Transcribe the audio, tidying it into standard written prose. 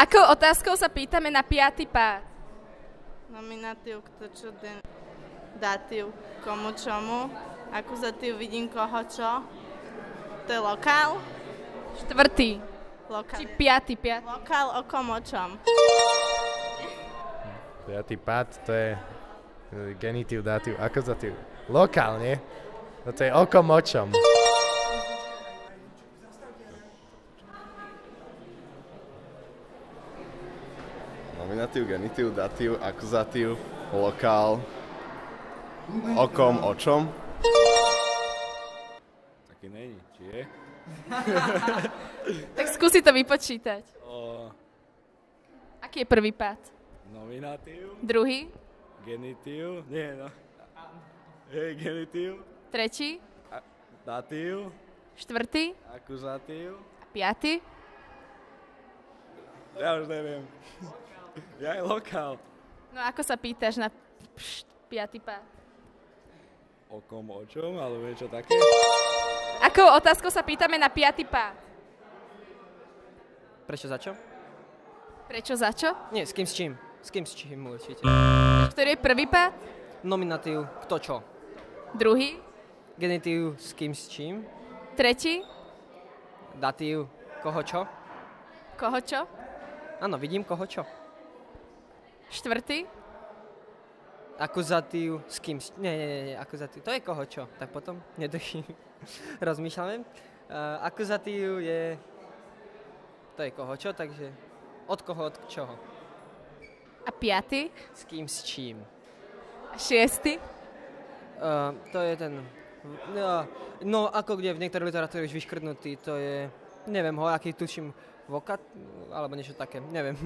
Akou otázkou sa pýtame na piaty pád? Nominatív, kto čo, datív, komu čomu. Akuzatív, vidím koho čo. To je lokál. Štvrtý. Lokál. Či piaty. Lokál o kom o čom. Piatý pád, to je genitív, dátív, akuzatív. Lokál, nie? No to je o kom o čom. Nominatív, genitív, datív, akuzatív, lokál, o kom, o čom. Taký není, či je? Tak skúsi to vypočítať. Aký je prvý pád? Nominatív, Druhý? genitív, nie no. Hej, genitív, Tretí? datív, Štvrtý? akuzatív, A piaty? ja už neviem. Ja je lokál. No ako sa pýtaš na piaty pád? O kom, o čom, alebo niečo také? Akou otázkou sa pýtame na piaty pád? Prečo za čo? Prečo za čo? Nie, s kým s čím. S kým s čím určite. Ktorý je prvý pád? Nominatív, kto čo. Druhý? Genitív, s kým s čím. Tretí? Datív, koho čo. Koho čo? Áno, vidím koho čo. Štvrtý? Akuzatív, s kým s... Nie, akuzatív, to je koho čo. Tak potom nedochým. Rozmýšľame. Akuzatív je... To je koho čo, takže... Od koho, od čoho. A piaty? S kým s čím. A šiesty? To je ten... No, ako kde v niektorej literatúre už vyškrtnutý, to je... Neviem ho, aký tuším vokat, alebo niečo také, neviem.